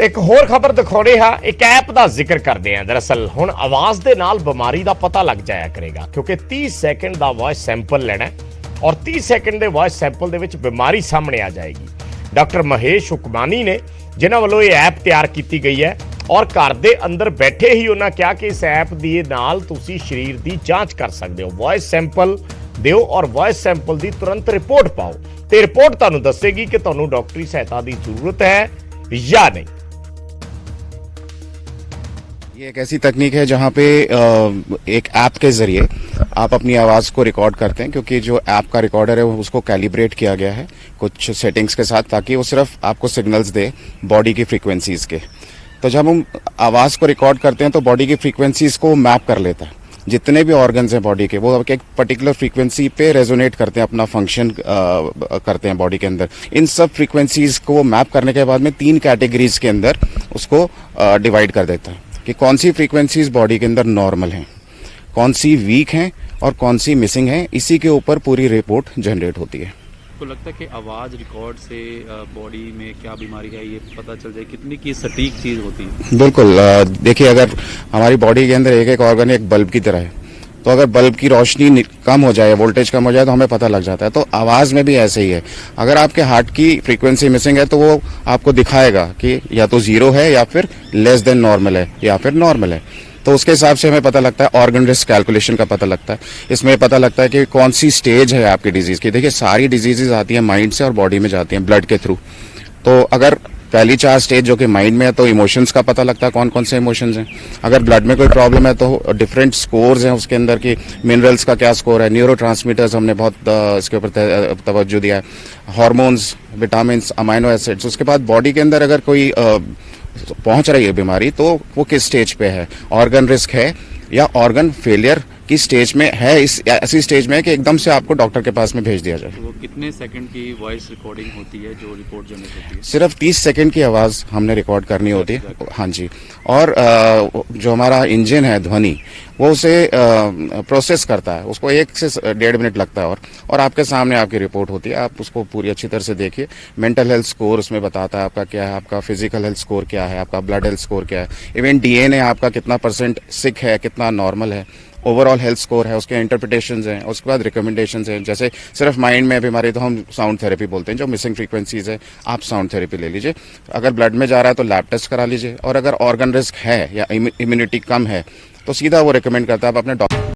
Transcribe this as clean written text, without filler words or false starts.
एक होर खबर दिखाने हा एक ऐप का जिक्र करते हैं। दरअसल हुण आवाज़ के नाल बीमारी का पता लग जाया करेगा, क्योंकि 30 सैकेंड का वॉइस सैंपल लेना है और 30 सैकेंड के वॉइस सैंपल के बीमारी सामने आ जाएगी। डॉक्टर महेश हुकमानी ने जिन्हों वालों ये ऐप तैयार की गई है और घर के अंदर बैठे ही उन्होंने कहा कि इस ऐप के नाल तुसी शरीर की जांच कर सकते हो। वॉइस सैंपल दिओ और वॉइस सैंपल की तुरंत रिपोर्ट पाओ तो रिपोर्ट तुहानूं दसेगी कि तुहानूं डॉक्टरी सहायता की जरूरत है या नहीं। ये एक ऐसी तकनीक है जहां पे एक ऐप के जरिए आप अपनी आवाज को रिकॉर्ड करते हैं, क्योंकि जो ऐप का रिकॉर्डर है उसको कैलिब्रेट किया गया है कुछ सेटिंग्स के साथ, ताकि वो सिर्फ आपको सिग्नल्स दे बॉडी की फ्रीक्वेंसीज के। तो जब हम आवाज को रिकॉर्ड करते हैं तो बॉडी की फ्रीक्वेंसीज को मैप कर लेता है। जितने भी ऑर्गन्स हैं बॉडी के, वो एक पर्टिकुलर फ्रीक्वेंसी पे रेजोनेट करते हैं, अपना फंक्शन करते हैं बॉडी के अंदर। इन सब फ्रीक्वेंसीज को मैप करने के बाद में 3 कैटेगरीज के अंदर उसको डिवाइड कर देता है कि कौन सी फ्रीक्वेंसीज बॉडी के अंदर नॉर्मल हैं, कौन सी वीक हैं और कौन सी मिसिंग हैं। इसी के ऊपर पूरी रिपोर्ट जनरेट होती है। आपको लगता है कि आवाज़ रिकॉर्ड से बॉडी में क्या बीमारी है ये पता चल जाए, कितनी की सटीक चीज़ होती है? बिल्कुल। देखिए, अगर हमारी बॉडी के अंदर एक एक ऑर्गन एक बल्ब की तरह है, तो अगर बल्ब की रोशनी कम हो जाए, वोल्टेज कम हो जाए, तो हमें पता लग जाता है। तो आवाज़ में भी ऐसे ही है। अगर आपके हार्ट की फ्रीक्वेंसी मिसिंग है तो वो आपको दिखाएगा कि या तो 0 है या फिर लेस देन नॉर्मल है या फिर नॉर्मल है। तो उसके हिसाब से हमें पता लगता है, ऑर्गन रिस्क कैलकुलेशन का पता लगता है। इसमें पता लगता है कि कौन सी स्टेज है आपकी डिजीज़ की। देखिए, सारी डिजीजेज आती हैं माइंड से और बॉडी में जाती हैं ब्लड के थ्रू। तो अगर पहली 4 स्टेज जो कि माइंड में है, तो इमोशंस का पता लगता है कौन कौन से इमोशंस हैं। अगर ब्लड में कोई प्रॉब्लम है तो डिफरेंट स्कोर्स हैं उसके अंदर की, मिनरल्स का क्या स्कोर है, न्यूरोट्रांसमीटर्स हमने बहुत इसके ऊपर तवज्जो दिया है, हार्मोन्स, विटामिन, अमाइनो एसिड्स। उसके बाद बॉडी के अंदर अगर कोई पहुंच रही है बीमारी तो वो किस स्टेज पे है, ऑर्गन रिस्क है या ऑर्गन फेलियर की स्टेज में है, इस ऐसी स्टेज में है कि एकदम से आपको डॉक्टर के पास में भेज दिया जाए। तो वो कितने सेकंड की वॉइस रिकॉर्डिंग होती है जो रिपोर्ट जनरेट होती है? सिर्फ 30 सेकंड की आवाज़ हमने रिकॉर्ड करनी होती है। हाँ जी। और जो हमारा इंजन है ध्वनि, वो उसे प्रोसेस करता है, उसको 1 से 1.5 मिनट लगता है और आपके सामने आपकी रिपोर्ट होती है। आप उसको पूरी अच्छी तरह से देखिए। मेंटल हेल्थ स्कोर उसमें बताता है आपका क्या है, आपका फिजिकल हेल्थ स्कोर क्या है, आपका ब्लड हेल्थ स्कोर क्या है, इवन डीएनए आपका कितना % सिक है, कितना नॉर्मल है, ओवरऑल हेल्थ स्कोर है, उसके इंटरप्रिटेशंस हैं, उसके बाद रिकमेंडेशंस हैं। जैसे सिर्फ माइंड में बीमारी तो हम साउंड थेरेपी बोलते हैं, जो मिसिंग फ्रीक्वेंसीज है आप साउंड थेरेपी ले लीजिए। अगर ब्लड में जा रहा है तो लैब टेस्ट करा लीजिए, और अगर ऑर्गन रिस्क है या इम्यूनिटी कम है तो सीधा वो रिकमेंड करता है आप अपने डॉक्टर